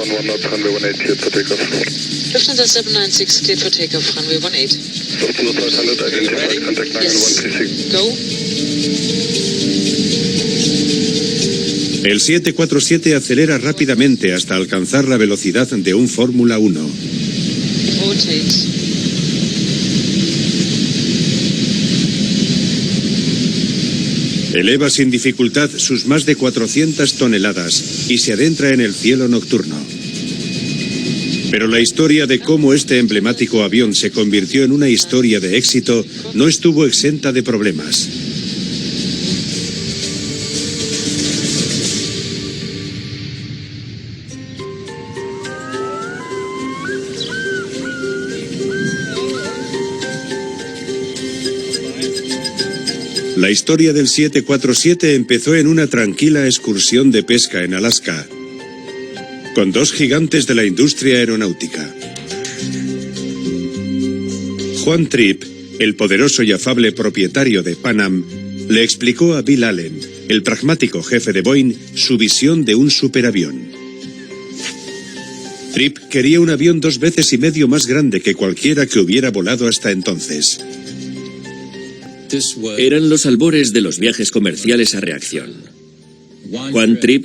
knots, runway 18, cleared for takeoff. Lufthansa 796, cleared for takeoff, runway 18. Lufthansa 500, identify contact 9136. Go. El 747 acelera rápidamente hasta alcanzar la velocidad de un Fórmula 1. Rotate. Eleva sin dificultad sus más de 400 toneladas y se adentra en el cielo nocturno. Pero la historia de cómo este emblemático avión se convirtió en una historia de éxito no estuvo exenta de problemas. La historia del 747 empezó en una tranquila excursión de pesca en Alaska, con dos gigantes de la industria aeronáutica. Juan Tripp, el poderoso y afable propietario de Pan Am, le explicó a Bill Allen, el pragmático jefe de Boeing, su visión de un superavión. Tripp quería un avión 2,5 veces más grande que cualquiera que hubiera volado hasta entonces. Eran los albores de los viajes comerciales a reacción. Juan Tripp,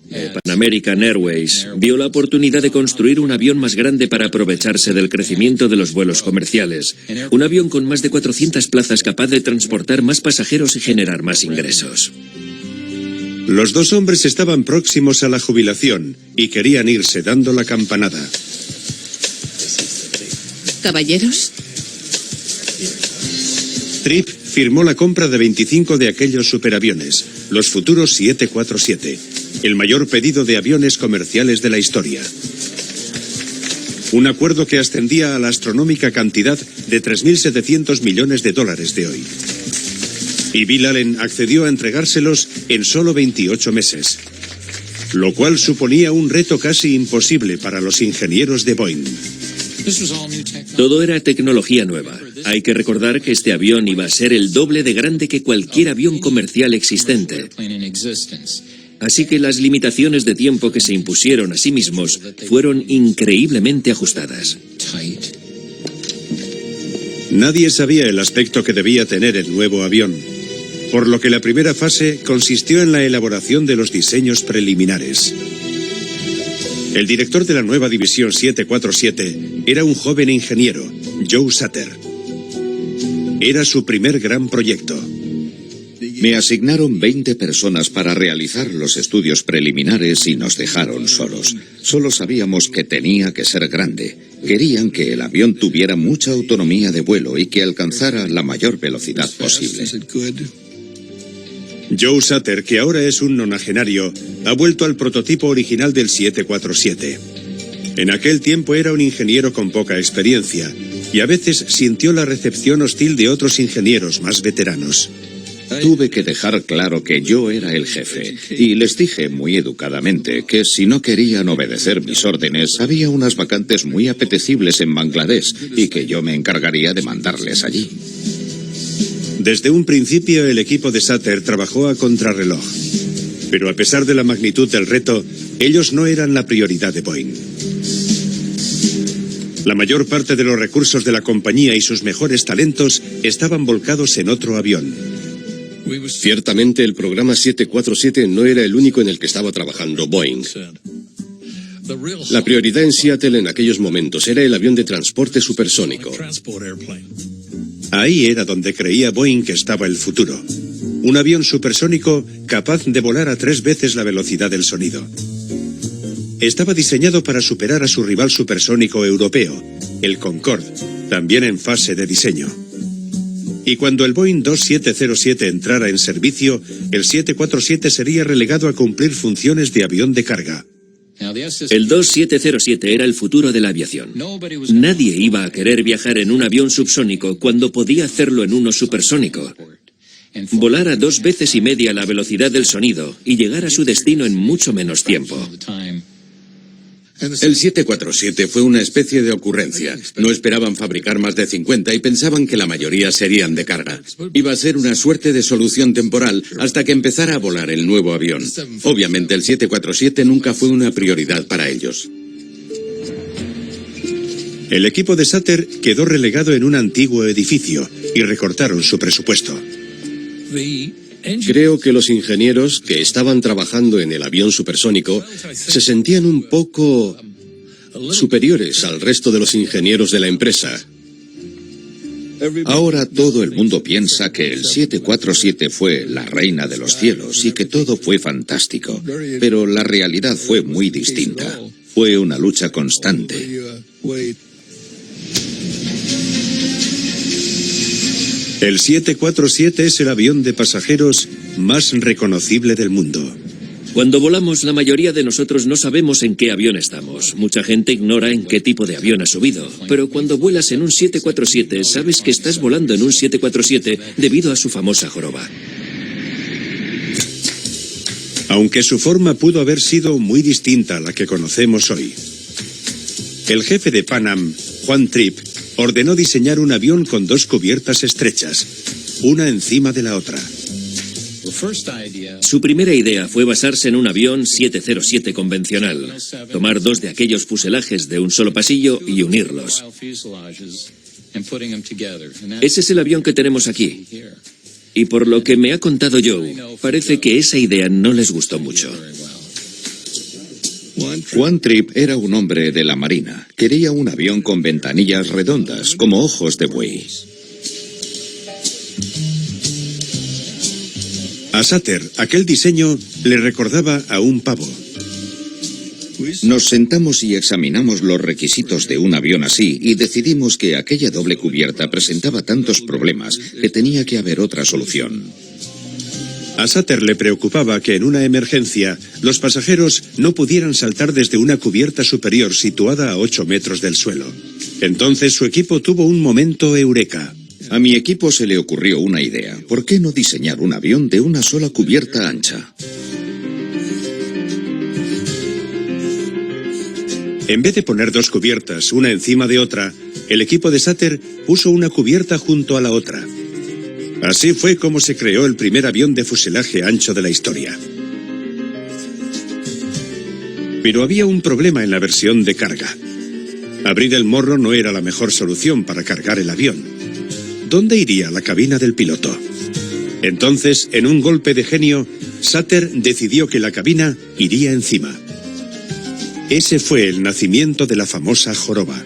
de Pan American Airways, vio la oportunidad de construir un avión más grande para aprovecharse del crecimiento de los vuelos comerciales. Un avión con más de 400 plazas capaz de transportar más pasajeros y generar más ingresos. Los dos hombres estaban próximos a la jubilación y querían irse dando la campanada. Caballeros. Tripp firmó la compra de 25 de aquellos superaviones, los futuros 747, el mayor pedido de aviones comerciales de la historia. Un acuerdo que ascendía a la astronómica cantidad de $3.700 millones de hoy. Y Bill Allen accedió a entregárselos en solo 28 meses, lo cual suponía un reto casi imposible para los ingenieros de Boeing. Todo era tecnología nueva. Hay que recordar que este avión iba a ser el doble de grande que cualquier avión comercial existente. Así que las limitaciones de tiempo que se impusieron a sí mismos fueron increíblemente ajustadas. Nadie sabía el aspecto que debía tener el nuevo avión, por lo que la primera fase consistió en la elaboración de los diseños preliminares. El director de la nueva división 747 era un joven ingeniero, Joe Sutter. Era su primer gran proyecto. Me asignaron 20 personas para realizar los estudios preliminares y nos dejaron solos. Solo sabíamos que tenía que ser grande. Querían que el avión tuviera mucha autonomía de vuelo y que alcanzara la mayor velocidad posible. Joe Sutter, que ahora es un nonagenario, ha vuelto al prototipo original del 747. En aquel tiempo era un ingeniero con poca experiencia y a veces sintió la recepción hostil de otros ingenieros más veteranos. Tuve que dejar claro que yo era el jefe y les dije muy educadamente que si no querían obedecer mis órdenes había unas vacantes muy apetecibles en Bangladesh y que yo me encargaría de mandarles allí. Desde un principio el equipo de Sutter trabajó a contrarreloj, pero a pesar de la magnitud del reto, ellos no eran la prioridad de Boeing. La mayor parte de los recursos de la compañía y sus mejores talentos estaban volcados en otro avión. Ciertamente el programa 747 no era el único en el que estaba trabajando Boeing. La prioridad en Seattle en aquellos momentos era el avión de transporte supersónico. Ahí era donde creía Boeing que estaba el futuro. Un avión supersónico capaz de volar a 3 veces la velocidad del sonido. Estaba diseñado para superar a su rival supersónico europeo, el Concorde, también en fase de diseño. Y cuando el Boeing 2707 entrara en servicio, el 747 sería relegado a cumplir funciones de avión de carga. El 2707 era el futuro de la aviación. Nadie iba a querer viajar en un avión subsónico cuando podía hacerlo en uno supersónico. Volar a 2,5 veces la velocidad del sonido y llegar a su destino en mucho menos tiempo. El 747 fue una especie de ocurrencia. No esperaban fabricar más de 50 y pensaban que la mayoría serían de carga. Iba a ser una suerte de solución temporal hasta que empezara a volar el nuevo avión. Obviamente el 747 nunca fue una prioridad para ellos. El equipo de Sutter quedó relegado en un antiguo edificio y recortaron su presupuesto. Creo que los ingenieros que estaban trabajando en el avión supersónico se sentían un poco superiores al resto de los ingenieros de la empresa. Ahora todo el mundo piensa que el 747 fue la reina de los cielos y que todo fue fantástico, pero la realidad fue muy distinta. Fue una lucha constante. El 747 es el avión de pasajeros más reconocible del mundo. Cuando volamos, la mayoría de nosotros no sabemos en qué avión estamos. Mucha gente ignora en qué tipo de avión ha subido. Pero cuando vuelas en un 747, sabes que estás volando en un 747 debido a su famosa joroba. Aunque su forma pudo haber sido muy distinta a la que conocemos hoy. El jefe de Pan Am, Juan Tripp, ordenó diseñar un avión con dos cubiertas estrechas, una encima de la otra. Su primera idea fue basarse en un avión 707 convencional, tomar dos de aquellos fuselajes de un solo pasillo y unirlos. Ese es el avión que tenemos aquí. Y por lo que me ha contado Joe, parece que esa idea no les gustó mucho. Juan Tripp era un hombre de la Marina. Quería un avión con ventanillas redondas, como ojos de buey. A Sutter, aquel diseño le recordaba a un pavo. Nos sentamos y examinamos los requisitos de un avión así y decidimos que aquella doble cubierta presentaba tantos problemas que tenía que haber otra solución. A Sutter le preocupaba que en una emergencia los pasajeros no pudieran saltar desde una cubierta superior situada a 8 metros del suelo. Entonces su equipo tuvo un momento eureka. A mi equipo se le ocurrió una idea. ¿Por qué no diseñar un avión de una sola cubierta ancha? En vez de poner dos cubiertas, una encima de otra, el equipo de Sutter puso una cubierta junto a la otra. Así fue como se creó el primer avión de fuselaje ancho de la historia. Pero había un problema en la versión de carga. Abrir el morro no era la mejor solución para cargar el avión. ¿Dónde iría la cabina del piloto? Entonces, en un golpe de genio, Sutter decidió que la cabina iría encima. Ese fue el nacimiento de la famosa joroba.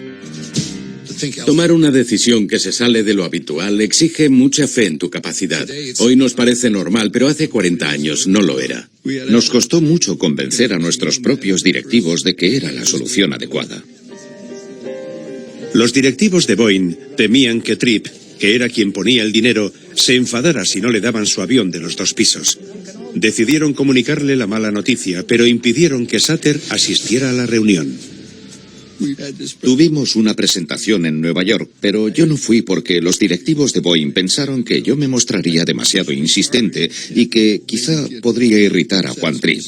Tomar una decisión que se sale de lo habitual exige mucha fe en tu capacidad. Hoy nos parece normal, pero hace 40 años no lo era. Nos costó mucho convencer a nuestros propios directivos de que era la solución adecuada. Los directivos de Boeing temían que Tripp, que era quien ponía el dinero, se enfadara si no le daban su avión de los 2 pisos. Decidieron comunicarle la mala noticia, pero impidieron que Sutter asistiera a la reunión. Tuvimos una presentación en Nueva York, pero yo no fui porque los directivos de Boeing pensaron que yo me mostraría demasiado insistente y que quizá podría irritar a Juan Tripp.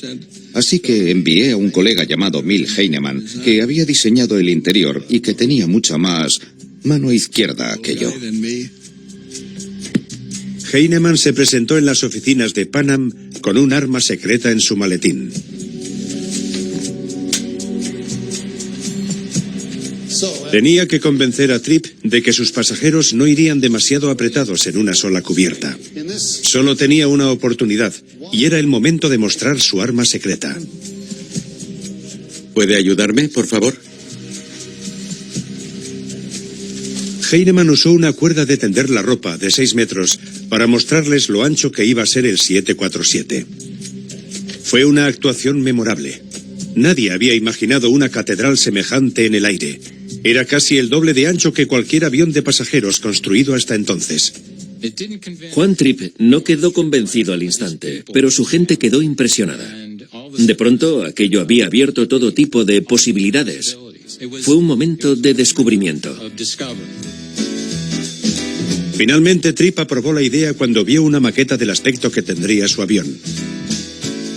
Así que envié a un colega llamado Milt Heinemann, que había diseñado el interior y que tenía mucha más mano izquierda que yo. Heinemann se presentó en las oficinas de Pan Am con un arma secreta en su maletín. Tenía que convencer a Tripp de que sus pasajeros no irían demasiado apretados en una sola cubierta. Solo tenía una oportunidad, y era el momento de mostrar su arma secreta. ¿Puede ayudarme, por favor? Heinemann usó una cuerda de tender la ropa de 6 metros para mostrarles lo ancho que iba a ser el 747. Fue una actuación memorable. Nadie había imaginado una catedral semejante en el aire. Era casi el doble de ancho que cualquier avión de pasajeros construido hasta entonces. Juan Tripp no quedó convencido al instante, pero su gente quedó impresionada. De pronto, aquello había abierto todo tipo de posibilidades. Fue un momento de descubrimiento. Finalmente, Tripp aprobó la idea cuando vio una maqueta del aspecto que tendría su avión.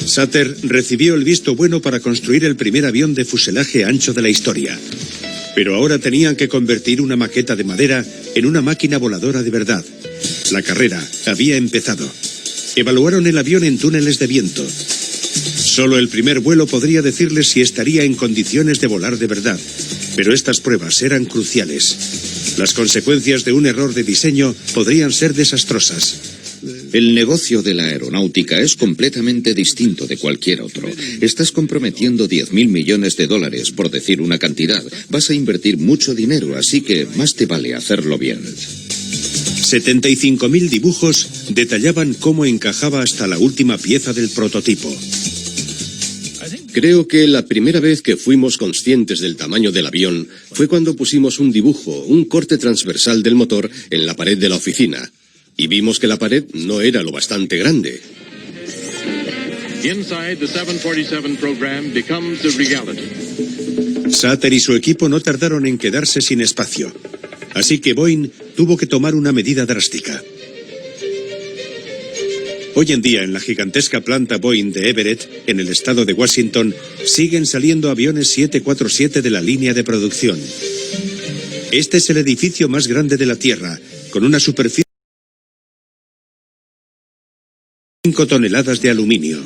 Sutter recibió el visto bueno para construir el primer avión de fuselaje ancho de la historia. Pero ahora tenían que convertir una maqueta de madera en una máquina voladora de verdad. La carrera había empezado. Evaluaron el avión en túneles de viento. Solo el primer vuelo podría decirles si estaría en condiciones de volar de verdad, pero estas pruebas eran cruciales. Las consecuencias de un error de diseño podrían ser desastrosas. El negocio de la aeronáutica es completamente distinto de cualquier otro. Estás comprometiendo 10.000 millones de dólares, por decir una cantidad. Vas a invertir mucho dinero, así que más te vale hacerlo bien. 75.000 dibujos detallaban cómo encajaba hasta la última pieza del prototipo. Creo que la primera vez que fuimos conscientes del tamaño del avión fue cuando pusimos un dibujo, un corte transversal del motor en la pared de la oficina. Y vimos que la pared no era lo bastante grande. Inside the 747 program becomes a reality. Sutter y su equipo no tardaron en quedarse sin espacio. Así que Boeing tuvo que tomar una medida drástica. Hoy en día, en la gigantesca planta Boeing de Everett, en el estado de Washington, siguen saliendo aviones 747 de la línea de producción. Este es el edificio más grande de la Tierra, con una superficie de 5 toneladas de aluminio.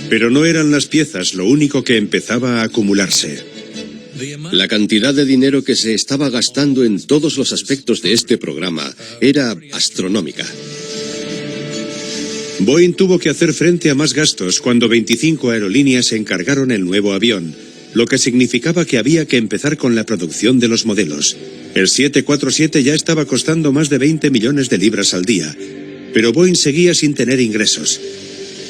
Pero no eran las piezas lo único que empezaba a acumularse. La cantidad de dinero que se estaba gastando en todos los aspectos de este programa era astronómica. Boeing tuvo que hacer frente a más gastos cuando 25 aerolíneas encargaron el nuevo avión, lo que significaba que había que empezar con la producción de los modelos. El 747 ya estaba costando más de 20 millones de libras al día, pero Boeing seguía sin tener ingresos.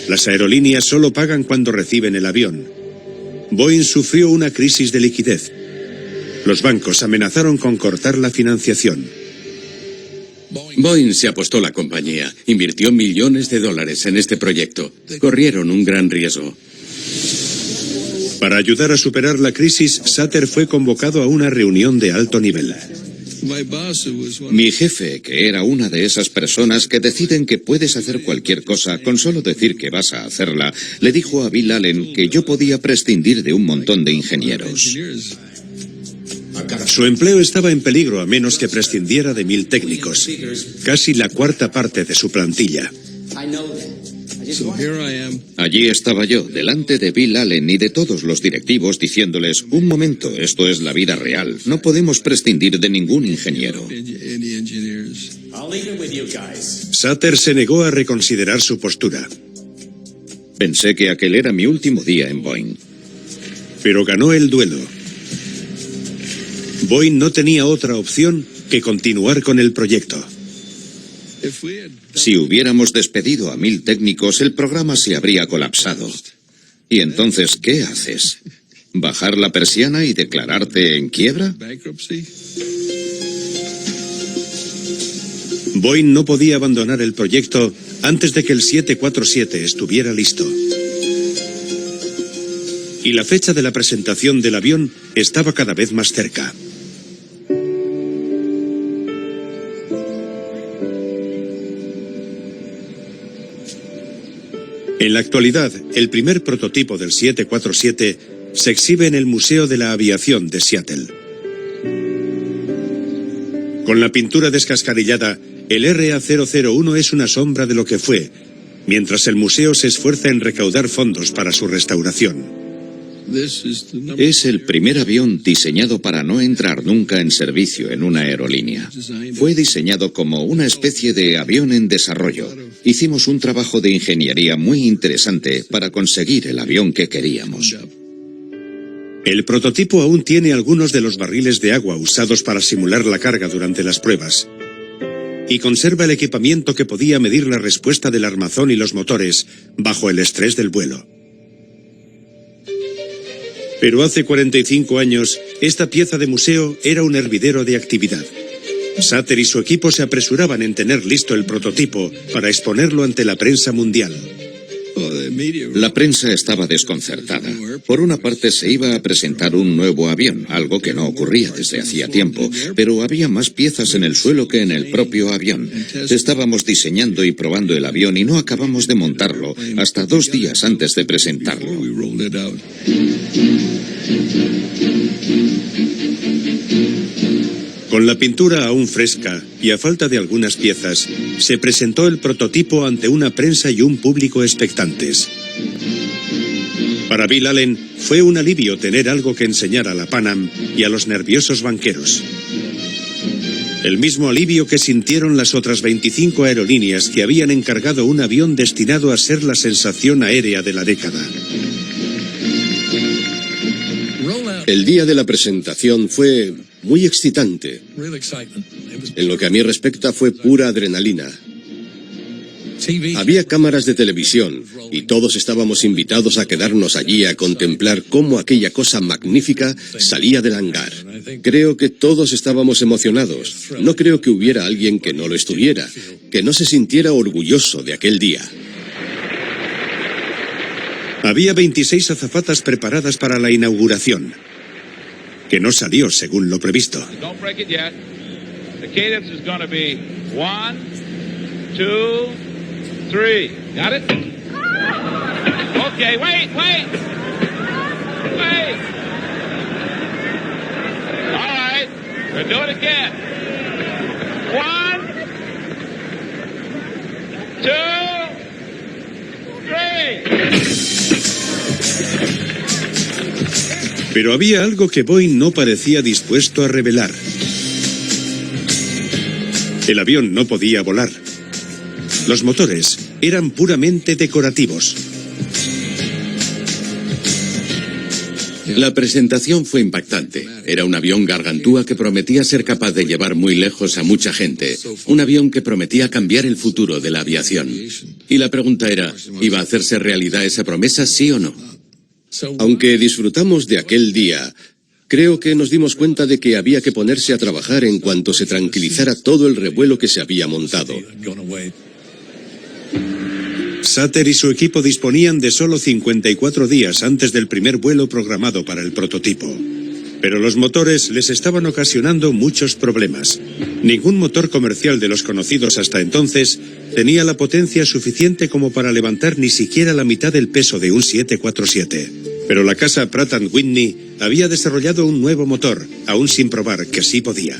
Las aerolíneas solo pagan cuando reciben el avión. Boeing sufrió una crisis de liquidez. Los bancos amenazaron con cortar la financiación. Boeing se apostó la compañía, invirtió millones de dólares en este proyecto. Corrieron un gran riesgo. Para ayudar a superar la crisis, Sutter fue convocado a una reunión de alto nivel. Mi jefe, que era una de esas personas que deciden que puedes hacer cualquier cosa con solo decir que vas a hacerla, le dijo a Bill Allen que yo podía prescindir de un montón de ingenieros. Su empleo estaba en peligro a menos que prescindiera de 1.000 técnicos, casi la cuarta parte de su plantilla. Allí estaba yo, delante de Bill Allen y de todos los directivos, diciéndoles, un momento, esto es la vida real, no podemos prescindir de ningún ingeniero. Sutter se negó a reconsiderar su postura. Pensé que aquel era mi último día en Boeing. Pero ganó el duelo. Boeing no tenía otra opción que continuar con el proyecto. Si hubiéramos despedido a 1.000 técnicos, el programa se habría colapsado. ¿Y entonces qué haces? ¿Bajar la persiana y declararte en quiebra? Boeing no podía abandonar el proyecto antes de que el 747 estuviera listo. Y la fecha de la presentación del avión estaba cada vez más cerca. En la actualidad, el primer prototipo del 747 se exhibe en el Museo de la Aviación de Seattle. Con la pintura descascarillada, el RA001 es una sombra de lo que fue, mientras el museo se esfuerza en recaudar fondos para su restauración. Es el primer avión diseñado para no entrar nunca en servicio en una aerolínea. Fue diseñado como una especie de avión en desarrollo. Hicimos un trabajo de ingeniería muy interesante para conseguir el avión que queríamos. El prototipo aún tiene algunos de los barriles de agua usados para simular la carga durante las pruebas. Y conserva el equipamiento que podía medir la respuesta del armazón y los motores bajo el estrés del vuelo. Pero hace 45 años, esta pieza de museo era un hervidero de actividad. Sutter y su equipo se apresuraban en tener listo el prototipo para exponerlo ante la prensa mundial. La prensa estaba desconcertada. Por una parte se iba a presentar un nuevo avión, algo que no ocurría desde hacía tiempo, pero había más piezas en el suelo que en el propio avión. Estábamos diseñando y probando el avión y no acabamos de montarlo hasta 2 días antes de presentarlo. Con la pintura aún fresca y a falta de algunas piezas, se presentó el prototipo ante una prensa y un público expectantes. Para Bill Allen fue un alivio tener algo que enseñar a la Pan Am y a los nerviosos banqueros. El mismo alivio que sintieron las otras 25 aerolíneas que habían encargado un avión destinado a ser la sensación aérea de la década. El día de la presentación fue muy excitante. En lo que a mí respecta fue pura adrenalina. Había cámaras de televisión y todos estábamos invitados a quedarnos allí a contemplar cómo aquella cosa magnífica salía del hangar. Creo que todos estábamos emocionados. No creo que hubiera alguien que no lo estuviera, que no se sintiera orgulloso de aquel día. Había 26 azafatas preparadas para la inauguración, que no salió según lo previsto. Don't break it yet. The cadence is going to be 1, 2, 3. Got it? Okay, wait. All right, we'll do it again. 1, 2, 3. Pero había algo que Boeing no parecía dispuesto a revelar. El avión no podía volar. Los motores eran puramente decorativos. La presentación fue impactante. Era un avión gargantúa que prometía ser capaz de llevar muy lejos a mucha gente. Un avión que prometía cambiar el futuro de la aviación. Y la pregunta era, ¿iba a hacerse realidad esa promesa, sí o no? Aunque disfrutamos de aquel día, creo que nos dimos cuenta de que había que ponerse a trabajar en cuanto se tranquilizara todo el revuelo que se había montado. Sutter y su equipo disponían de solo 54 días antes del primer vuelo programado para el prototipo. Pero los motores les estaban ocasionando muchos problemas. Ningún motor comercial de los conocidos hasta entonces tenía la potencia suficiente como para levantar ni siquiera la mitad del peso de un 747. Pero la casa Pratt & Whitney había desarrollado un nuevo motor, aún sin probar que sí podía.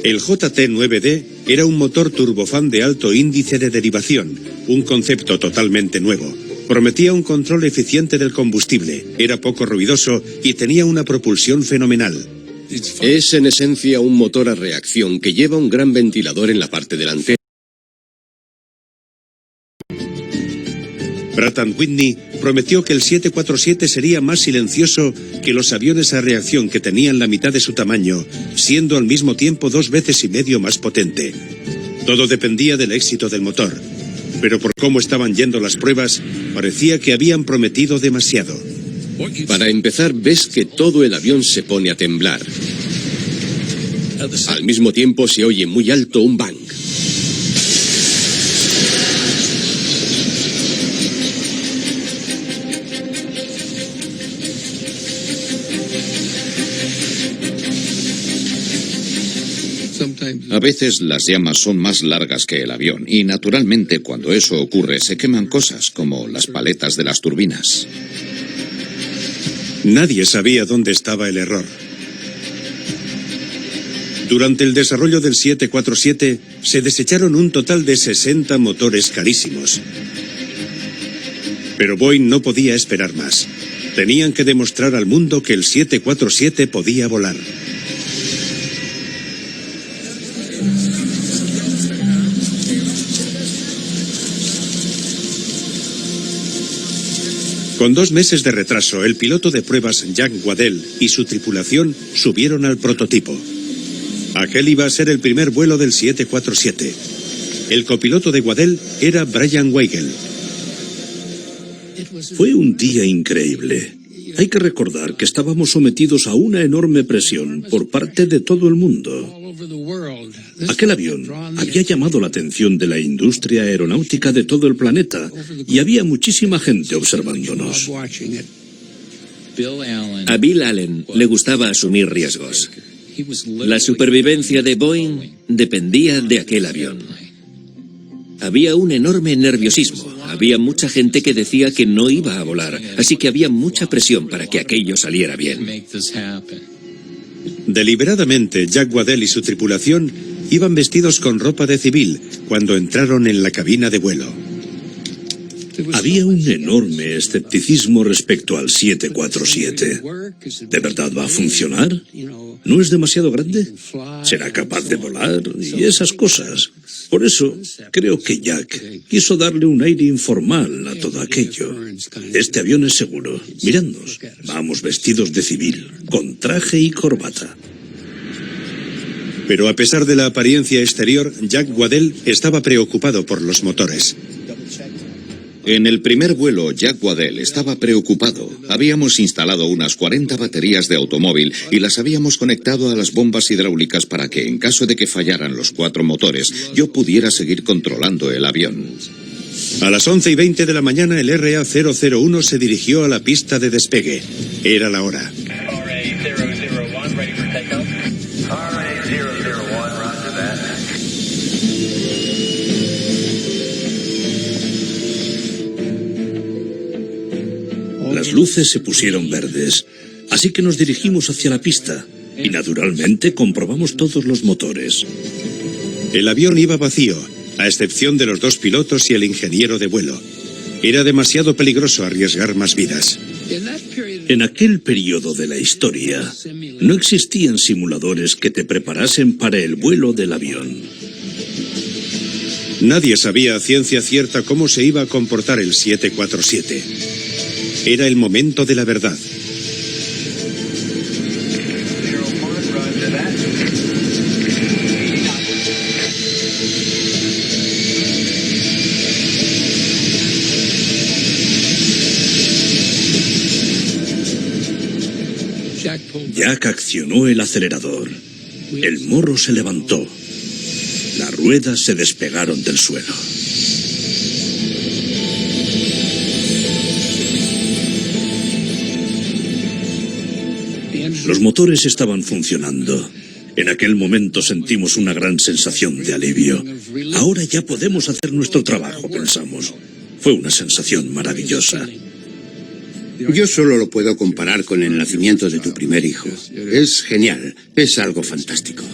El JT9D era un motor turbofán de alto índice de derivación, un concepto totalmente nuevo. Prometía un control eficiente del combustible, era poco ruidoso y tenía una propulsión fenomenal. Es en esencia un motor a reacción que lleva un gran ventilador en la parte delantera. Pratt & Whitney prometió que el 747 sería más silencioso que los aviones a reacción que tenían la mitad de su tamaño, siendo al mismo tiempo 2,5 veces más potente. Todo dependía del éxito del motor, pero por cómo estaban yendo las pruebas, parecía que habían prometido demasiado. Para empezar, ves que todo el avión se pone a temblar. Al mismo tiempo se oye muy alto un bang. A veces las llamas son más largas que el avión y naturalmente cuando eso ocurre se queman cosas como las paletas de las turbinas. Nadie sabía dónde estaba el error. Durante el desarrollo del 747 se desecharon un total de 60 motores carísimos. Pero Boeing no podía esperar más. Tenían que demostrar al mundo que el 747 podía volar. Con 2 meses de retraso, el piloto de pruebas Jack Waddell y su tripulación subieron al prototipo. Aquel iba a ser el primer vuelo del 747. El copiloto de Waddell era Brian Weigel. Fue un día increíble. Hay que recordar que estábamos sometidos a una enorme presión por parte de todo el mundo. Aquel avión había llamado la atención de la industria aeronáutica de todo el planeta y había muchísima gente observándonos. A Bill Allen le gustaba asumir riesgos. La supervivencia de Boeing dependía de aquel avión. Había un enorme nerviosismo. Había mucha gente que decía que no iba a volar, así que había mucha presión para que aquello saliera bien. Deliberadamente, Jack Waddell y su tripulación iban vestidos con ropa de civil cuando entraron en la cabina de vuelo. Había un enorme escepticismo respecto al 747. ¿De verdad va a funcionar? ¿No es demasiado grande? ¿Será capaz de volar? Y esas cosas. Por eso, creo que Jack quiso darle un aire informal a todo aquello. Este avión es seguro. Miradnos, vamos vestidos de civil, con traje y corbata. Pero a pesar de la apariencia exterior, Jack Waddell estaba preocupado por los motores. En el primer vuelo, Jack Waddell estaba preocupado. Habíamos instalado unas 40 baterías de automóvil y las habíamos conectado a las bombas hidráulicas para que, en caso de que fallaran los 4 motores, yo pudiera seguir controlando el avión. A las 11:20 de la mañana, el RA-001 se dirigió a la pista de despegue. Era la hora. Las luces se pusieron verdes, así que nos dirigimos hacia la pista y naturalmente comprobamos todos los motores. El avión iba vacío, a excepción de los 2 pilotos y el ingeniero de vuelo. Era demasiado peligroso arriesgar más vidas. En aquel periodo de la historia, no existían simuladores que te preparasen para el vuelo del avión. Nadie sabía a ciencia cierta cómo se iba a comportar el 747. Era el momento de la verdad. Jack accionó el acelerador. El morro se levantó. Las ruedas se despegaron del suelo. Los motores estaban funcionando. En aquel momento sentimos una gran sensación de alivio. Ahora ya podemos hacer nuestro trabajo, pensamos. Fue una sensación maravillosa. Yo solo lo puedo comparar con el nacimiento de tu primer hijo. Es genial, es algo fantástico.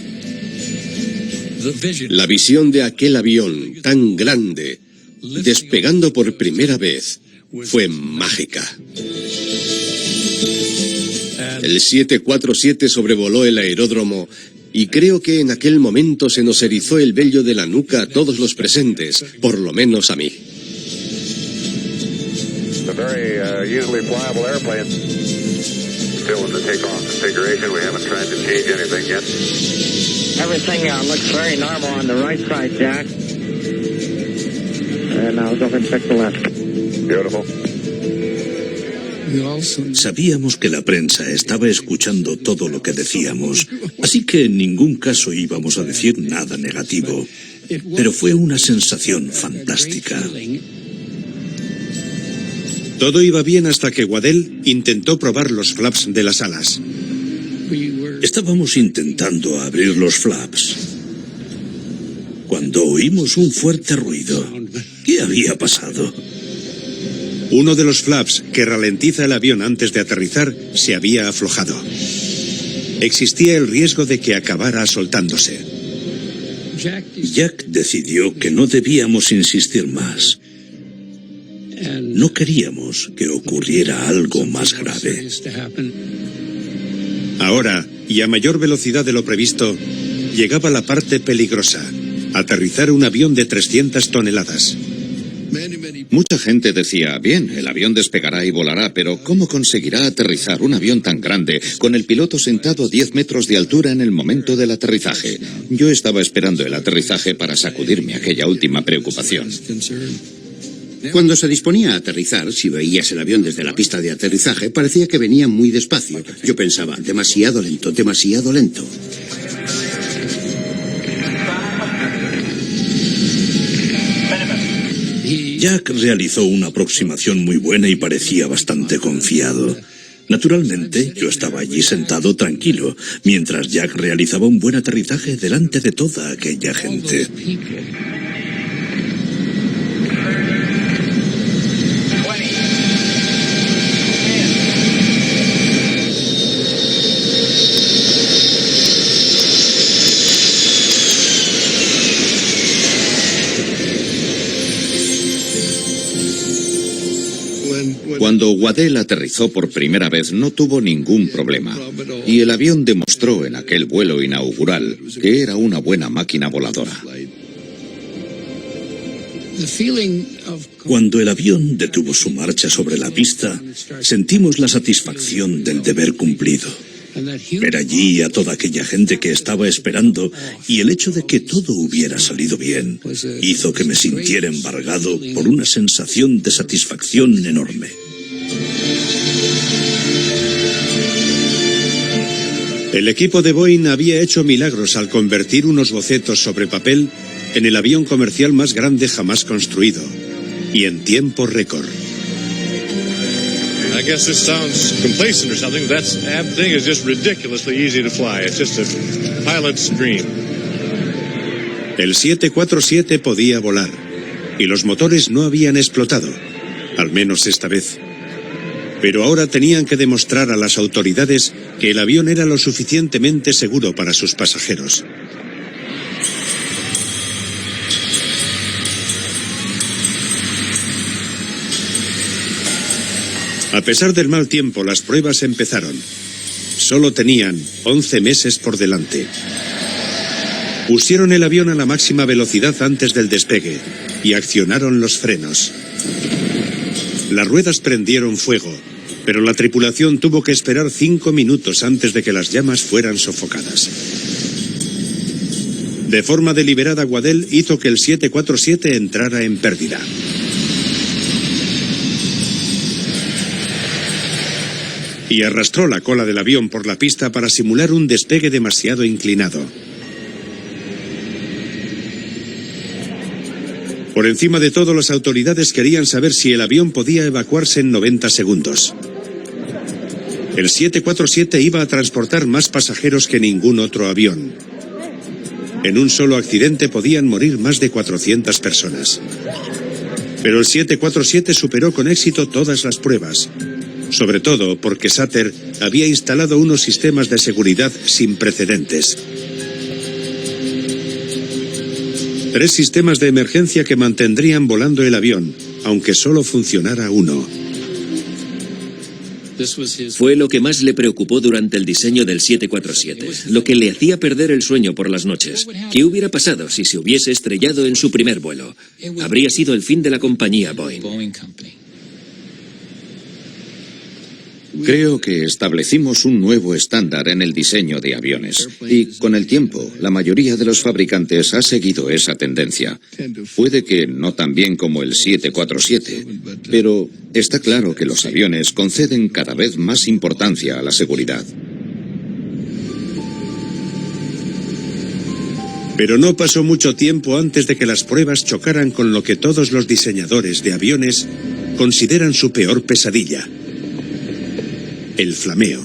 La visión de aquel avión tan grande, despegando por primera vez, fue mágica. El 747 sobrevoló el aeródromo y creo que en aquel momento se nos erizó el vello de la nuca a todos los presentes, por lo menos a mí. It's a very easily flyable airplane. Still in the takeoff configuration. We haven't tried to change anything yet. Everything looks very normal on the right side, Jack. And now go ahead and check the left. Beautiful. Sabíamos que la prensa estaba escuchando todo lo que decíamos, así que en ningún caso íbamos a decir nada negativo. Pero fue una sensación fantástica. Todo iba bien hasta que Waddell intentó probar los flaps de las alas. Estábamos intentando abrir los flaps cuando oímos un fuerte ruido. ¿Qué había pasado? Uno de los flaps que ralentiza el avión antes de aterrizar se había aflojado. Existía el riesgo de que acabara soltándose. Jack decidió que no debíamos insistir más. No queríamos que ocurriera algo más grave. Ahora, y a mayor velocidad de lo previsto, llegaba la parte peligrosa: aterrizar un avión de 300 toneladas. Mucha gente decía, bien, el avión despegará y volará, pero ¿cómo conseguirá aterrizar un avión tan grande con el piloto sentado a 10 metros de altura en el momento del aterrizaje? Yo estaba esperando el aterrizaje para sacudirme aquella última preocupación. Cuando se disponía a aterrizar, si veías el avión desde la pista de aterrizaje, parecía que venía muy despacio. Yo pensaba, demasiado lento, demasiado lento. Jack realizó una aproximación muy buena y parecía bastante confiado. Naturalmente, yo estaba allí sentado tranquilo, mientras Jack realizaba un buen aterrizaje delante de toda aquella gente. Waddell aterrizó por primera vez, no tuvo ningún problema, y el avión demostró en aquel vuelo inaugural que era una buena máquina voladora. Cuando el avión detuvo su marcha sobre la pista, sentimos la satisfacción del deber cumplido. Ver allí a toda aquella gente que estaba esperando y el hecho de que todo hubiera salido bien hizo que me sintiera embargado por una sensación de satisfacción enorme. El equipo de Boeing había hecho milagros al convertir unos bocetos sobre papel en el avión comercial más grande jamás construido, y en tiempo récord. I guess this sounds complacent or something. That thing is just ridiculously easy to fly. It's just a pilot's dream. El 747 podía volar, y los motores no habían explotado, al menos esta vez. Pero ahora tenían que demostrar a las autoridades que el avión era lo suficientemente seguro para sus pasajeros. A pesar del mal tiempo, las pruebas empezaron. Solo tenían 11 meses por delante. Pusieron el avión a la máxima velocidad antes del despegue y accionaron los frenos. Las ruedas prendieron fuego, pero la tripulación tuvo que esperar 5 minutos antes de que las llamas fueran sofocadas. De forma deliberada, Waddell hizo que el 747 entrara en pérdida. Y arrastró la cola del avión por la pista para simular un despegue demasiado inclinado. Por encima de todo, las autoridades querían saber si el avión podía evacuarse en 90 segundos. El 747 iba a transportar más pasajeros que ningún otro avión. En un solo accidente podían morir más de 400 personas. Pero el 747 superó con éxito todas las pruebas. Sobre todo porque Sutter había instalado unos sistemas de seguridad sin precedentes. 3 sistemas de emergencia que mantendrían volando el avión, aunque solo funcionara uno. Fue lo que más le preocupó durante el diseño del 747, lo que le hacía perder el sueño por las noches. ¿Qué hubiera pasado si se hubiese estrellado en su primer vuelo? Habría sido el fin de la compañía Boeing. Creo que establecimos un nuevo estándar en el diseño de aviones y con el tiempo la mayoría de los fabricantes ha seguido esa tendencia. Puede que no tan bien como el 747, pero está claro que los aviones conceden cada vez más importancia a la seguridad. Pero no pasó mucho tiempo antes de que las pruebas chocaran con lo que todos los diseñadores de aviones consideran su peor pesadilla: el flameo.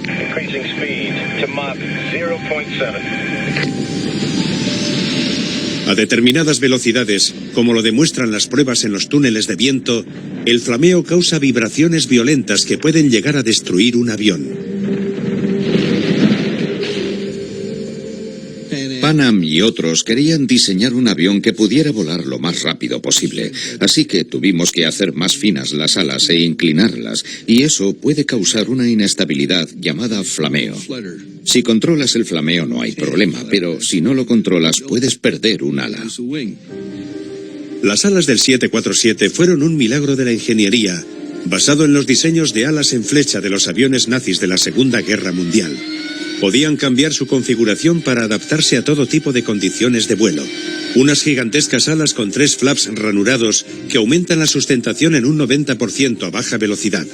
Increasing speed to Mach 0.7. A determinadas velocidades, como lo demuestran las pruebas en los túneles de viento, el flameo causa vibraciones violentas que pueden llegar a destruir un avión. Pan Am y otros querían diseñar un avión que pudiera volar lo más rápido posible, así que tuvimos que hacer más finas las alas e inclinarlas, y eso puede causar una inestabilidad llamada flameo. Si controlas el flameo no hay problema, pero si no lo controlas puedes perder un ala. Las alas del 747 fueron un milagro de la ingeniería, basado en los diseños de alas en flecha de los aviones nazis de la Segunda Guerra Mundial. Podían cambiar su configuración para adaptarse a todo tipo de condiciones de vuelo. Unas gigantescas alas con 3 flaps ranurados que aumentan la sustentación en un 90% a baja velocidad.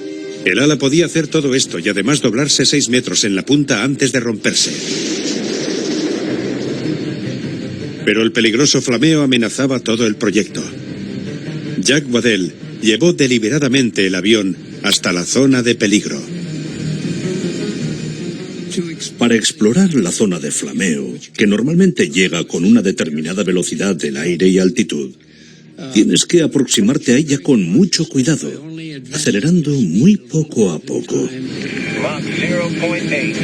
El ala podía hacer todo esto y además doblarse 6 metros en la punta antes de romperse. Pero el peligroso flameo amenazaba todo el proyecto. Jack Waddell llevó deliberadamente el avión hasta la zona de peligro. Para explorar la zona de flameo, que normalmente llega con una determinada velocidad del aire y altitud, tienes que aproximarte a ella con mucho cuidado, acelerando muy poco a poco. Mach 0.8.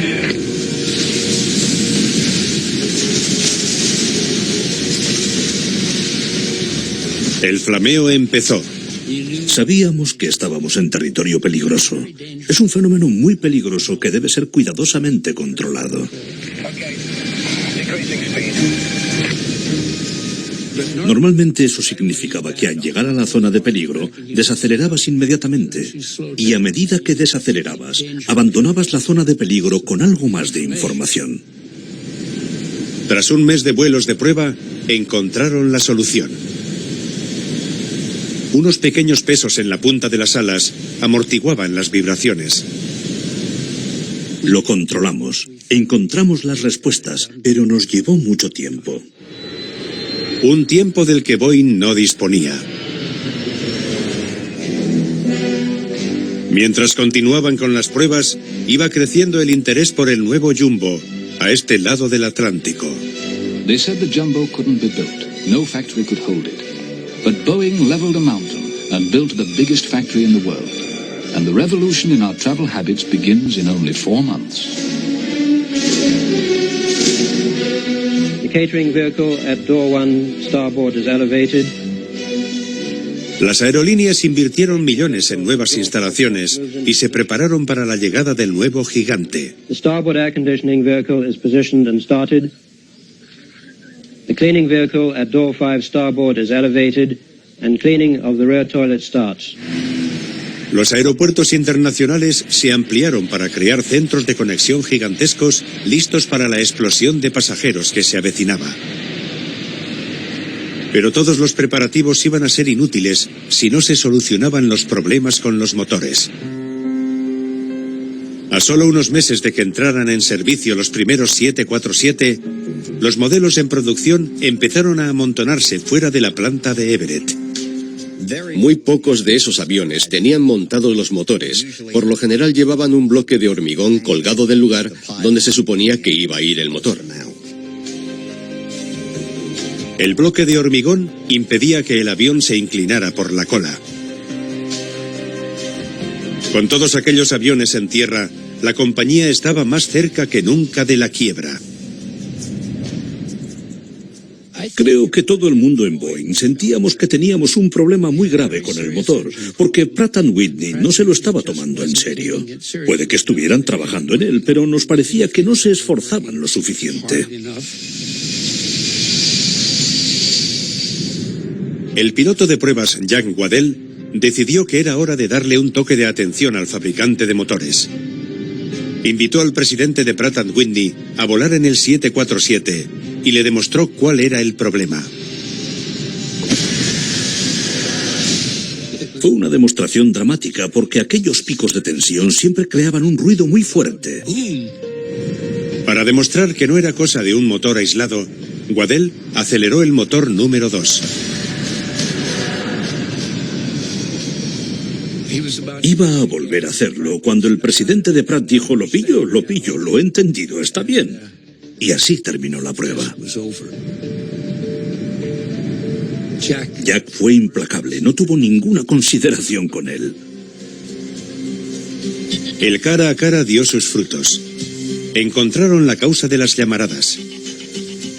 El flameo empezó. Sabíamos que estábamos en territorio peligroso. Es un fenómeno muy peligroso que debe ser cuidadosamente controlado. Normalmente eso significaba que al llegar a la zona de peligro, desacelerabas inmediatamente. Y a medida que desacelerabas, abandonabas la zona de peligro con algo más de información. Tras un mes de vuelos de prueba, encontraron la solución. Unos pequeños pesos en la punta de las alas amortiguaban las vibraciones. Lo controlamos, encontramos las respuestas, pero nos llevó mucho tiempo. Un tiempo del que Boeing no disponía. Mientras continuaban con las pruebas, iba creciendo el interés por el nuevo Jumbo, a este lado del Atlántico. They said the Jumbo couldn't be built. No factory could hold it. But Boeing leveled a mountain and built the biggest factory in the world. And the revolution in our travel habits begins in only 4 months. The catering vehicle at door 1 starboard is elevated. Las aerolíneas invirtieron millones en nuevas instalaciones y se prepararon para la llegada del nuevo gigante. The starboard air conditioning vehicle is positioned and started. The cleaning vehicle at door 5 starboard is elevated and cleaning of the rear toilet starts. Los aeropuertos internacionales se ampliaron para crear centros de conexión gigantescos listos para la explosión de pasajeros que se avecinaba. Pero todos los preparativos iban a ser inútiles si no se solucionaban los problemas con los motores. A solo unos meses de que entraran en servicio los primeros 747, los modelos en producción empezaron a amontonarse fuera de la planta de Everett. Muy pocos de esos aviones tenían montados los motores. Por lo general llevaban un bloque de hormigón colgado del lugar donde se suponía que iba a ir el motor. El bloque de hormigón impedía que el avión se inclinara por la cola. Con todos aquellos aviones en tierra, la compañía estaba más cerca que nunca de la quiebra. Creo que todo el mundo en Boeing sentíamos que teníamos un problema muy grave con el motor, porque Pratt & Whitney no se lo estaba tomando en serio. Puede que estuvieran trabajando en él, pero nos parecía que no se esforzaban lo suficiente. El piloto de pruebas Jack Waddell decidió que era hora de darle un toque de atención al fabricante de motores. Invitó al presidente de Pratt & Whitney a volar en el 747 y le demostró cuál era el problema. Fue una demostración dramática porque aquellos picos de tensión siempre creaban un ruido muy fuerte. Para demostrar que no era cosa de un motor aislado, Waddell aceleró el motor número 2. Iba a volver a hacerlo cuando el presidente de Pratt dijo: lo pillo, lo he entendido, está bien. Y así terminó la prueba. Jack fue implacable, no tuvo ninguna consideración con él. El cara a cara dio sus frutos. Encontraron la causa de las llamaradas.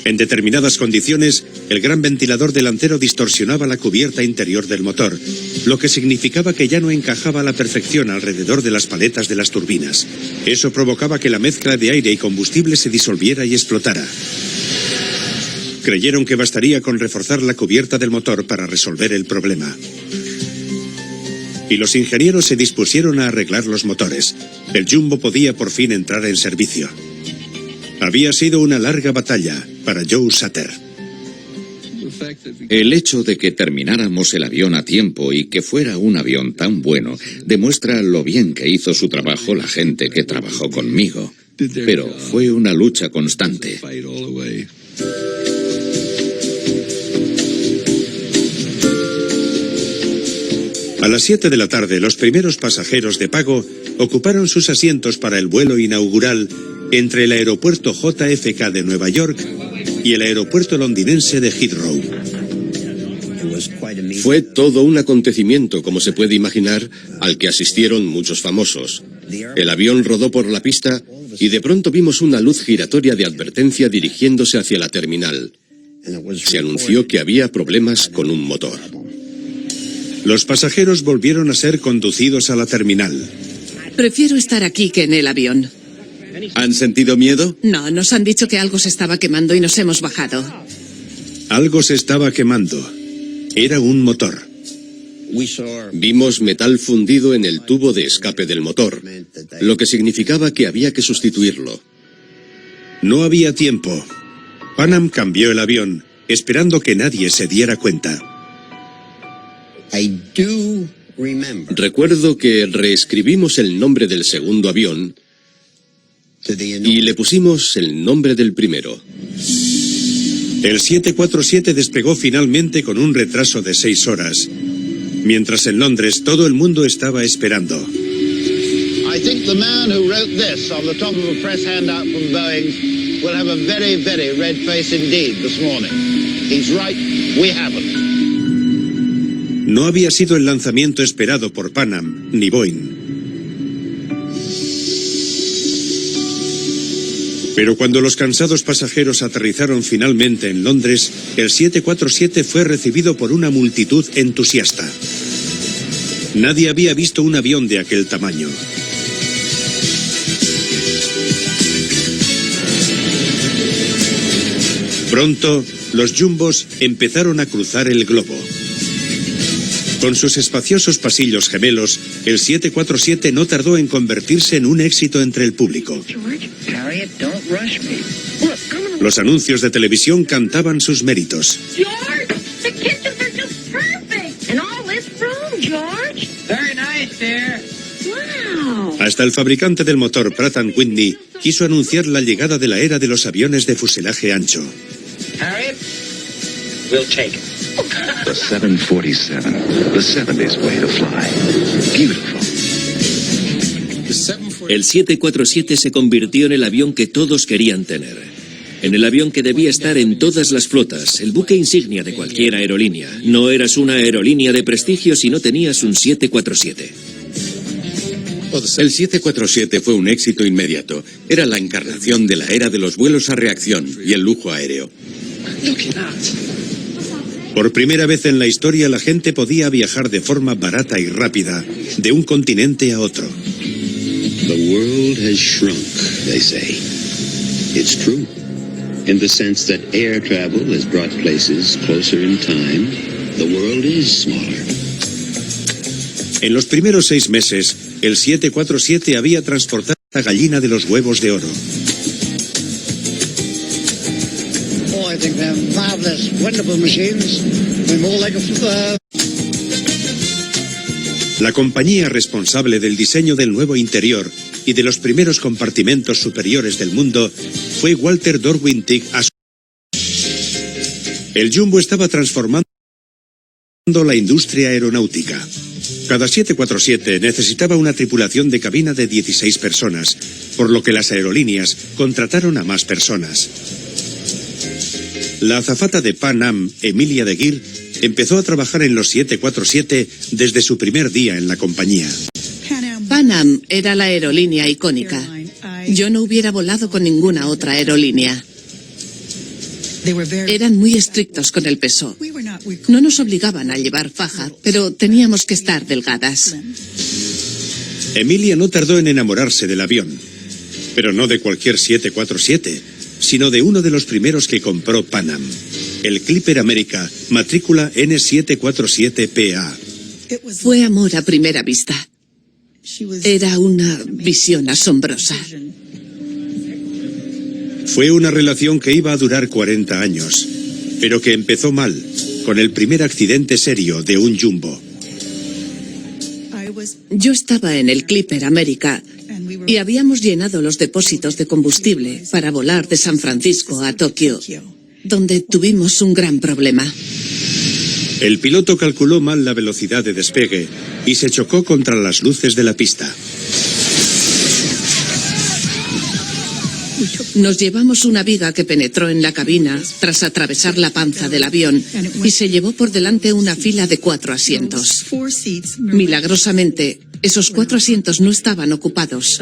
En determinadas condiciones, el gran ventilador delantero distorsionaba la cubierta interior del motor, lo que significaba que ya no encajaba a la perfección alrededor de las paletas de las turbinas. Eso provocaba que la mezcla de aire y combustible se disolviera y explotara. Creyeron que bastaría con reforzar la cubierta del motor para resolver el problema. Y los ingenieros se dispusieron a arreglar los motores. El Jumbo podía por fin entrar en servicio. Había sido una larga batalla para Joe Sutter. El hecho de que termináramos el avión a tiempo y que fuera un avión tan bueno demuestra lo bien que hizo su trabajo la gente que trabajó conmigo. Pero fue una lucha constante. A las 7 de la tarde, los primeros pasajeros de pago ocuparon sus asientos para el vuelo inaugural entre el aeropuerto JFK de Nueva York y el aeropuerto londinense de Heathrow. Fue todo un acontecimiento, como se puede imaginar, al que asistieron muchos famosos. El avión rodó por la pista y de pronto vimos una luz giratoria de advertencia dirigiéndose hacia la terminal. Se anunció que había problemas con un motor. Los pasajeros volvieron a ser conducidos a la terminal. Prefiero estar aquí que en el avión. ¿Han sentido miedo? No, nos han dicho que algo se estaba quemando y nos hemos bajado. Algo se estaba quemando. Era un motor. Vimos metal fundido en el tubo de escape del motor, lo que significaba que había que sustituirlo. No había tiempo. Pan Am cambió el avión, esperando que nadie se diera cuenta. Recuerdo que reescribimos el nombre del segundo avión y le pusimos el nombre del primero. El 747 despegó finalmente con un retraso de 6 horas, mientras en Londres todo el mundo estaba esperando. I think the man who wrote this on the top of a press handout from Boeing will have a very, very red face indeed this morning. He's right, we haven't. No había sido el lanzamiento esperado por Pan Am ni Boeing. Pero cuando los cansados pasajeros aterrizaron finalmente en Londres, el 747 fue recibido por una multitud entusiasta. Nadie había visto un avión de aquel tamaño. Pronto, los jumbos empezaron a cruzar el globo. Con sus espaciosos pasillos gemelos, el 747 no tardó en convertirse en un éxito entre el público. Los anuncios de televisión cantaban sus méritos. Hasta el fabricante del motor Pratt & Whitney quiso anunciar la llegada de la era de los aviones de fuselaje ancho. Harriet, we'll take it. The 747, the 70s way to fly. Beautiful. El 747 se convirtió en el avión que todos querían tener. En el avión que debía estar en todas las flotas, el buque insignia de cualquier aerolínea. No eras una aerolínea de prestigio si no tenías un 747. El 747 fue un éxito inmediato. Era la encarnación de la era de los vuelos a reacción y el lujo aéreo. Por primera vez en la historia, la gente podía viajar de forma barata y rápida de un continente a otro. The world has shrunk, they say. It's true. In the sense that air travel has brought places closer in time, the world is smaller. En los primeros 6 meses, el 747 había transportado la gallina de los huevos de oro. Oh, I think they're marvelous, wonderful machines. They're more like a... La compañía responsable del diseño del nuevo interior y de los primeros compartimentos superiores del mundo fue Walter Dorwin Tig. El Jumbo estaba transformando la industria aeronáutica. Cada 747 necesitaba una tripulación de cabina de 16 personas, por lo que las aerolíneas contrataron a más personas. La azafata de Pan Am, Emilia de Geer, empezó a trabajar en los 747 desde su primer día en la compañía. Pan Am era la aerolínea icónica. Yo no hubiera volado con ninguna otra aerolínea. Eran muy estrictos con el peso. No nos obligaban a llevar faja, pero teníamos que estar delgadas. Emilia no tardó en enamorarse del avión, pero no de cualquier 747, sino de uno de los primeros que compró Pan Am, el Clipper America, matrícula N747PA. Fue amor a primera vista. Era una visión asombrosa. Fue una relación que iba a durar 40 años, pero que empezó mal, con el primer accidente serio de un Jumbo. Yo estaba en el Clipper America y habíamos llenado los depósitos de combustible para volar de San Francisco a Tokio, donde tuvimos un gran problema. El piloto calculó mal la velocidad de despegue y se chocó contra las luces de la pista. Nos llevamos una viga que penetró en la cabina tras atravesar la panza del avión y se llevó por delante una fila de 4 asientos. Milagrosamente, esos 4 asientos no estaban ocupados.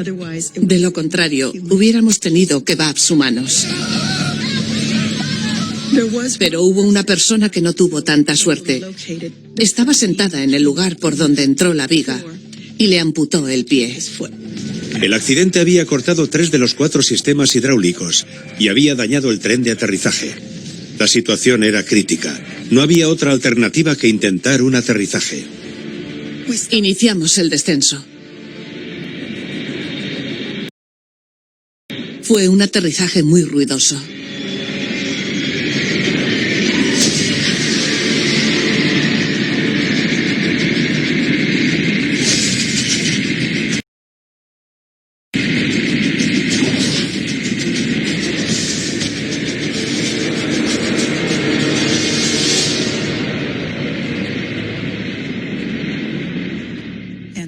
De lo contrario, hubiéramos tenido kebabs humanos. Pero hubo una persona que no tuvo tanta suerte. Estaba sentada en el lugar por donde entró la viga y le amputó el pie. El accidente había cortado 3 de los 4 sistemas hidráulicos y había dañado el tren de aterrizaje. La situación era crítica. No había otra alternativa que intentar un aterrizaje. Iniciamos el descenso. Fue un aterrizaje muy ruidoso.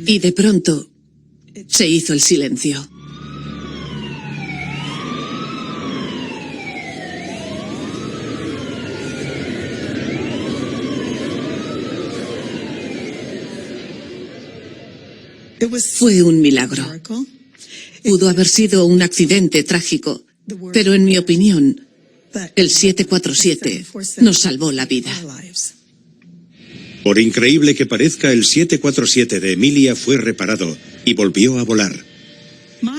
Y de pronto se hizo el silencio. Fue un milagro. Pudo haber sido un accidente trágico, pero en mi opinión, el 747 nos salvó la vida. Por increíble que parezca, el 747 de Emilia fue reparado y volvió a volar.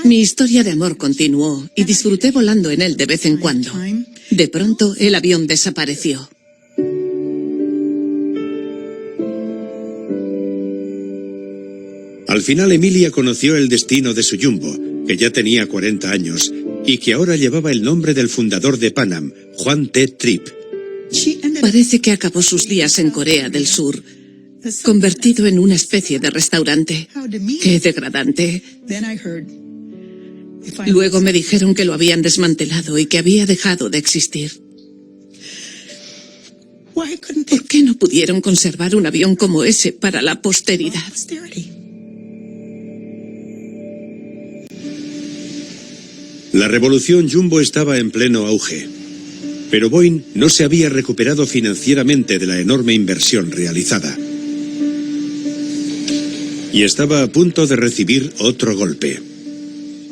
Mi historia de amor continuó y disfruté volando en él de vez en cuando. De pronto, el avión desapareció. Al final, Emilia conoció el destino de su Jumbo, que ya tenía 40 años y que ahora llevaba el nombre del fundador de Pan Am, Juan T. Tripp. Parece que acabó sus días en Corea del Sur, convertido en una especie de restaurante. ¡Qué degradante! Luego me dijeron que lo habían desmantelado y que había dejado de existir. ¿Por qué no pudieron conservar un avión como ese para la posteridad? La revolución Jumbo estaba en pleno auge, pero Boeing no se había recuperado financieramente de la enorme inversión realizada. Y estaba a punto de recibir otro golpe.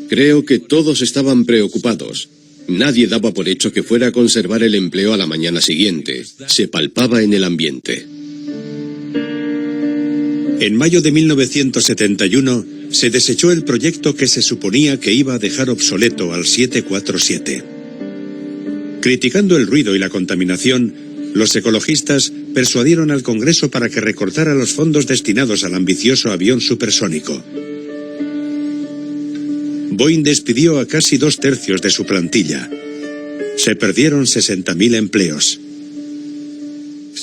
Creo que todos estaban preocupados. Nadie daba por hecho que fuera a conservar el empleo a la mañana siguiente. Se palpaba en el ambiente. En mayo de 1971 se desechó el proyecto que se suponía que iba a dejar obsoleto al 747. Criticando el ruido y la contaminación, los ecologistas persuadieron al Congreso para que recortara los fondos destinados al ambicioso avión supersónico. Boeing despidió a casi 2/3 de su plantilla. Se perdieron 60.000 empleos.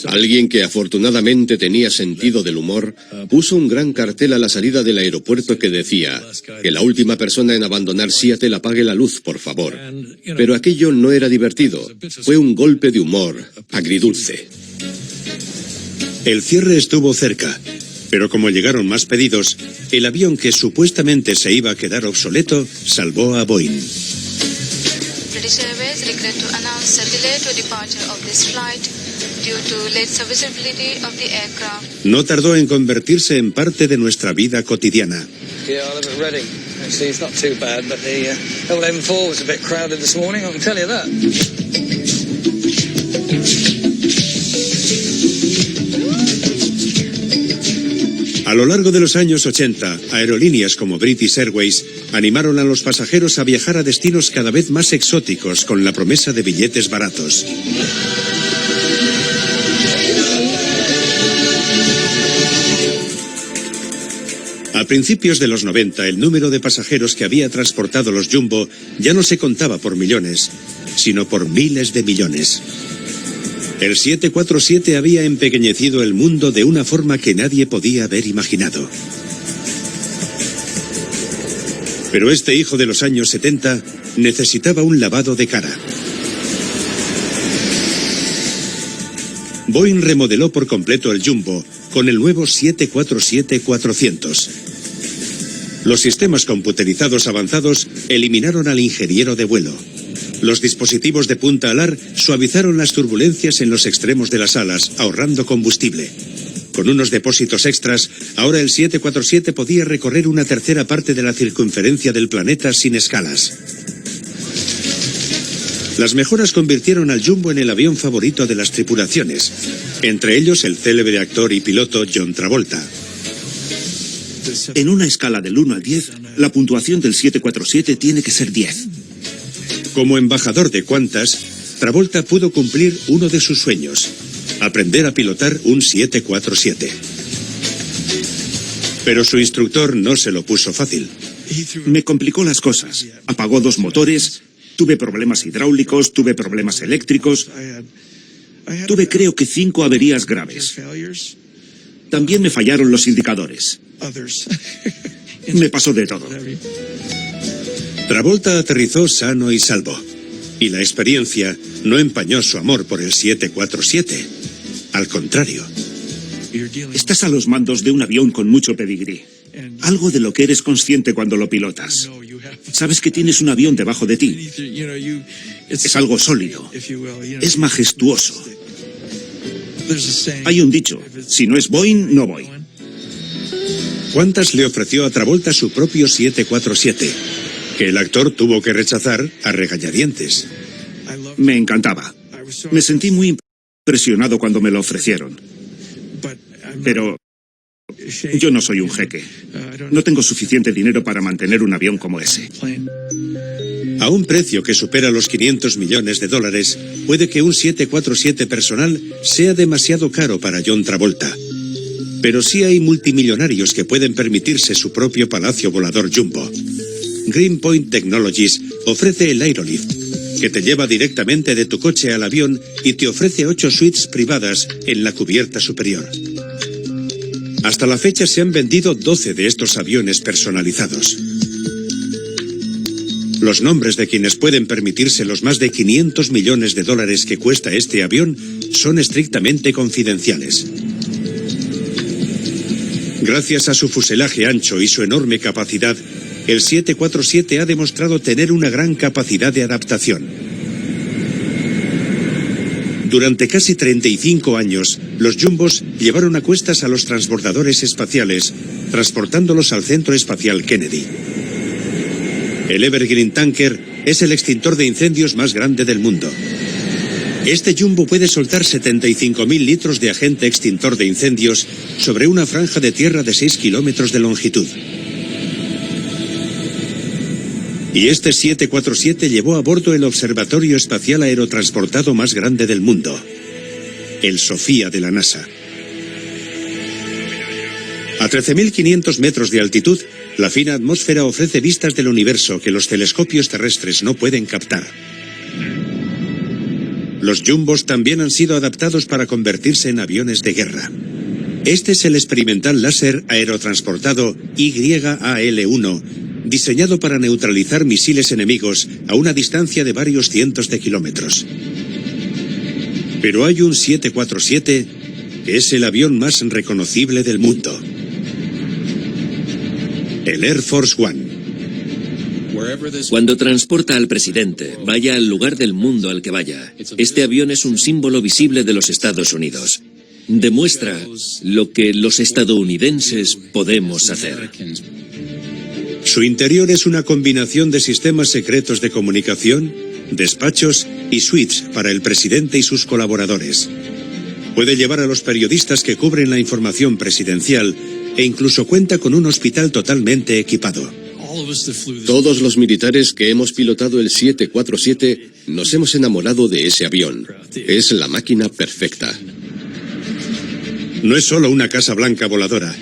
Alguien que afortunadamente tenía sentido del humor puso un gran cartel a la salida del aeropuerto que decía que la última persona en abandonar Seattle apague la luz, por favor. Pero aquello no era divertido, fue un golpe de humor agridulce. El cierre estuvo cerca, pero como llegaron más pedidos, el avión que supuestamente se iba a quedar obsoleto salvó a Boeing. British Airways regret to announce a delay to departure of this flight due to late serviceability of the aircraft. No tardó en convertirse en parte de nuestra vida cotidiana. Yeah, I live at Reading. Actually, it's not too bad, but the old M4 was a bit crowded this morning, I can tell you that. A lo largo de los años 80, aerolíneas como British Airways animaron a los pasajeros a viajar a destinos cada vez más exóticos con la promesa de billetes baratos. A principios de los 90, el número de pasajeros que había transportado los Jumbo ya no se contaba por millones, sino por miles de millones. El 747 había empequeñecido el mundo de una forma que nadie podía haber imaginado. Pero este hijo de los años 70 necesitaba un lavado de cara. Boeing remodeló por completo el Jumbo con el nuevo 747-400. Los sistemas computerizados avanzados eliminaron al ingeniero de vuelo. Los dispositivos de punta alar suavizaron las turbulencias en los extremos de las alas, ahorrando combustible. Con unos depósitos extras, ahora el 747 podía recorrer una tercera parte de la circunferencia del planeta sin escalas. Las mejoras convirtieron al Jumbo en el avión favorito de las tripulaciones, entre ellos el célebre actor y piloto John Travolta. En una escala del 1 al 10, la puntuación del 747 tiene que ser 10. Como embajador de Qantas, Travolta pudo cumplir uno de sus sueños: aprender a pilotar un 747. Pero su instructor no se lo puso fácil. Me complicó las cosas. Apagó 2 motores, tuve problemas hidráulicos, tuve problemas eléctricos. Tuve creo que 5 averías graves. También me fallaron los indicadores. Me pasó de todo. Travolta aterrizó sano y salvo. Y la experiencia no empañó su amor por el 747. Al contrario. Estás a los mandos de un avión con mucho pedigrí. Algo de lo que eres consciente cuando lo pilotas. Sabes que tienes un avión debajo de ti. Es algo sólido. Es majestuoso. Hay un dicho: si no es Boeing, no voy. Qantas le ofreció a Travolta su propio 747, que el actor tuvo que rechazar a regañadientes. Me encantaba. Me sentí muy impresionado cuando me lo ofrecieron. Pero yo no soy un jeque. No tengo suficiente dinero para mantener un avión como ese. A un precio que supera los $500 millones, puede que un 747 personal sea demasiado caro para John Travolta. Pero sí hay multimillonarios que pueden permitirse su propio palacio volador Jumbo. Greenpoint Technologies ofrece el Aerolift, que te lleva directamente de tu coche al avión y te ofrece 8 suites privadas en la cubierta superior. Hasta la fecha se han vendido 12 de estos aviones personalizados. Los nombres de quienes pueden permitirse los más de $500 millones que cuesta este avión son estrictamente confidenciales. Gracias a su fuselaje ancho y su enorme capacidad, el 747 ha demostrado tener una gran capacidad de adaptación. Durante casi 35 años, los Jumbos llevaron a cuestas a los transbordadores espaciales, transportándolos al Centro Espacial Kennedy. El Evergreen Tanker es el extintor de incendios más grande del mundo. Este Jumbo puede soltar 75.000 litros de agente extintor de incendios sobre una franja de tierra de 6 kilómetros de longitud. Y este 747 llevó a bordo el observatorio espacial aerotransportado más grande del mundo, el SOFIA de la NASA. A 13.500 metros de altitud, la fina atmósfera ofrece vistas del universo que los telescopios terrestres no pueden captar. Los Jumbos también han sido adaptados para convertirse en aviones de guerra. Este es el experimental láser aerotransportado YAL-1, diseñado para neutralizar misiles enemigos a una distancia de varios cientos de kilómetros. Pero hay un 747 que es el avión más reconocible del mundo. El Air Force One. Cuando transporta al presidente, vaya al lugar del mundo al que vaya, este avión es un símbolo visible de los Estados Unidos. Demuestra lo que los estadounidenses podemos hacer. Su interior es una combinación de sistemas secretos de comunicación, despachos y suites para el presidente y sus colaboradores. Puede llevar a los periodistas que cubren la información presidencial e incluso cuenta con un hospital totalmente equipado. Todos los militares que hemos pilotado el 747 nos hemos enamorado de ese avión. Es la máquina perfecta. No es solo una Casa Blanca voladora,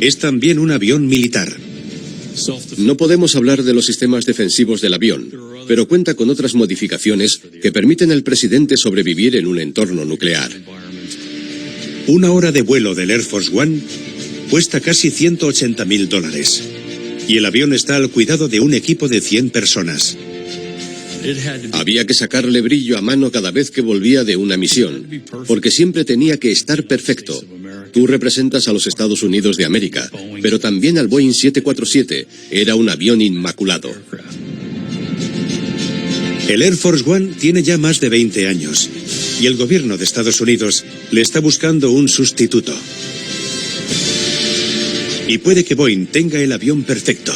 es también un avión militar. No podemos hablar de los sistemas defensivos del avión, pero cuenta con otras modificaciones que permiten al presidente sobrevivir en un entorno nuclear. Una hora de vuelo del Air Force One cuesta casi $180.000. Y el avión está al cuidado de un equipo de 100 personas. Había que sacarle brillo a mano cada vez que volvía de una misión, porque siempre tenía que estar perfecto. Tú representas a los Estados Unidos de América, pero también al Boeing 747. Era un avión inmaculado. El Air Force One tiene ya más de 20 años, y el gobierno de Estados Unidos le está buscando un sustituto. Y puede que Boeing tenga el avión perfecto,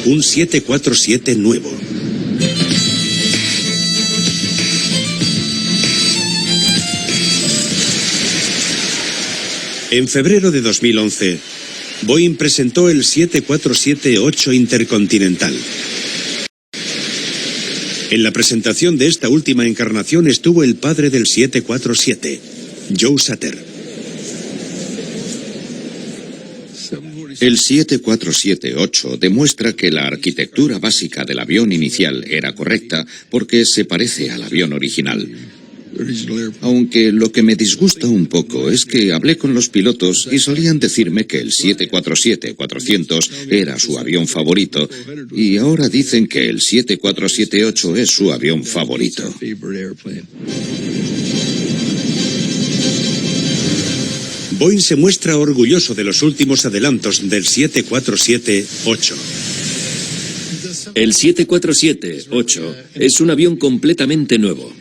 un 747 nuevo. En febrero de 2011, Boeing presentó el 747-8 Intercontinental. En la presentación de esta última encarnación estuvo el padre del 747, Joe Sutter. El 747-8 demuestra que la arquitectura básica del avión inicial era correcta porque se parece al avión original. Aunque lo que me disgusta un poco es que hablé con los pilotos y solían decirme que el 747-400 era su avión favorito y ahora dicen que el 747-8 es su avión favorito. Boeing se muestra orgulloso de los últimos adelantos del 747-8. El 747-8 es un avión completamente nuevo.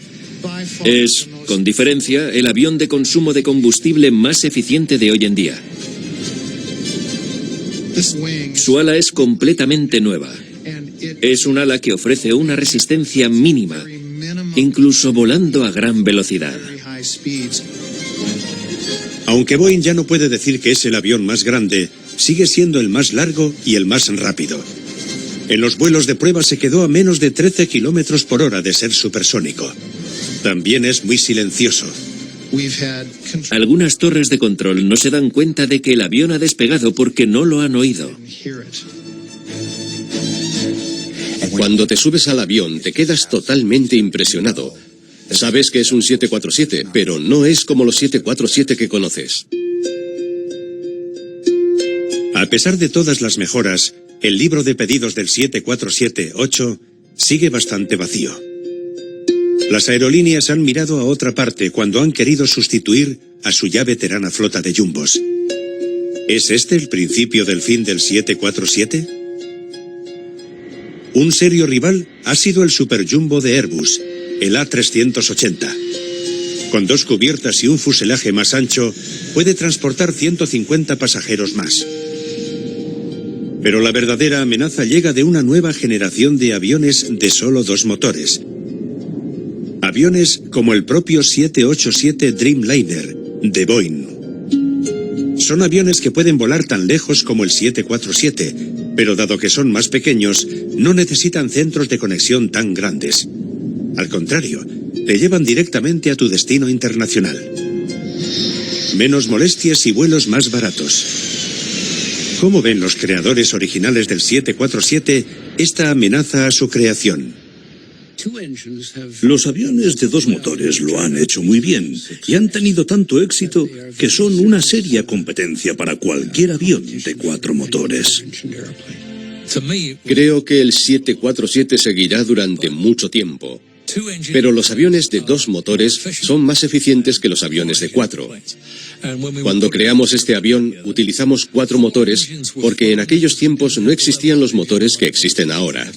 Es, con diferencia, el avión de consumo de combustible más eficiente de hoy en día. Su ala es completamente nueva. Es un ala que ofrece una resistencia mínima, incluso volando a gran velocidad. Aunque Boeing ya no puede decir que es el avión más grande, sigue siendo el más largo y el más rápido. En los vuelos de prueba se quedó a menos de 13 kilómetros por hora de ser supersónico. También es muy silencioso. Algunas torres de control no se dan cuenta de que el avión ha despegado porque no lo han oído. Cuando te subes al avión te quedas totalmente impresionado. Sabes que es un 747, pero no es como los 747 que conoces. A pesar de todas las mejoras, el libro de pedidos del 747-8 sigue bastante vacío. Las aerolíneas han mirado a otra parte cuando han querido sustituir a su ya veterana flota de jumbos. ¿Es este el principio del fin del 747? Un serio rival ha sido el superjumbo de Airbus, el A380. Con 2 cubiertas y un fuselaje más ancho, puede transportar 150 pasajeros más. Pero la verdadera amenaza llega de una nueva generación de aviones de solo 2 motores. Aviones como el propio 787 Dreamliner de Boeing. Son aviones que pueden volar tan lejos como el 747, pero dado que son más pequeños, no necesitan centros de conexión tan grandes. Al contrario, te llevan directamente a tu destino internacional. Menos molestias y vuelos más baratos. ¿Cómo ven los creadores originales del 747 esta amenaza a su creación? Los aviones de 2 motores lo han hecho muy bien y han tenido tanto éxito que son una seria competencia para cualquier avión de 4 motores. Creo que el 747 seguirá durante mucho tiempo. Pero los aviones de 2 motores son más eficientes que los aviones de 4. Cuando creamos este avión, utilizamos 4 motores porque en aquellos tiempos no existían los motores que existen ahora.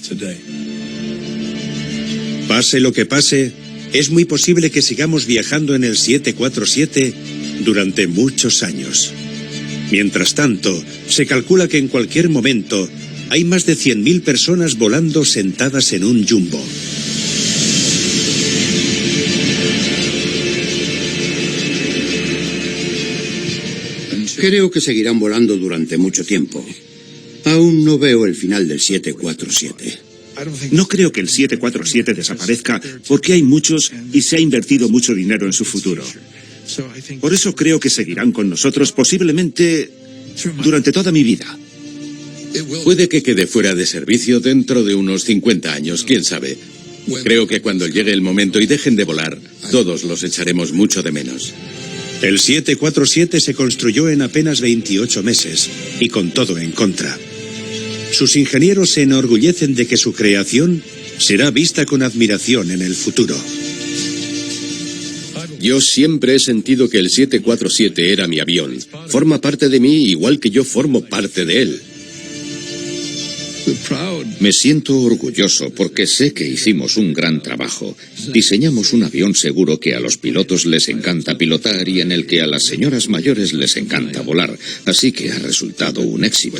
Pase lo que pase, es muy posible que sigamos viajando en el 747 durante muchos años. Mientras tanto, se calcula que en cualquier momento hay más de 100.000 personas volando sentadas en un jumbo. Creo que seguirán volando durante mucho tiempo. Aún no veo el final del 747. No creo que el 747 desaparezca porque hay muchos y se ha invertido mucho dinero en su futuro. Por eso creo que seguirán con nosotros posiblemente durante toda mi vida. Puede que quede fuera de servicio dentro de unos 50 años, quién sabe. Creo que cuando llegue el momento y dejen de volar, todos los echaremos mucho de menos. El 747 se construyó en apenas 28 meses y con todo en contra. Sus ingenieros se enorgullecen de que su creación será vista con admiración en el futuro. Yo siempre he sentido que el 747 era mi avión. Forma parte de mí igual que yo formo parte de él. Me siento orgulloso porque sé que hicimos un gran trabajo. Diseñamos un avión seguro que a los pilotos les encanta pilotar y en el que a las señoras mayores les encanta volar. Así que ha resultado un éxito.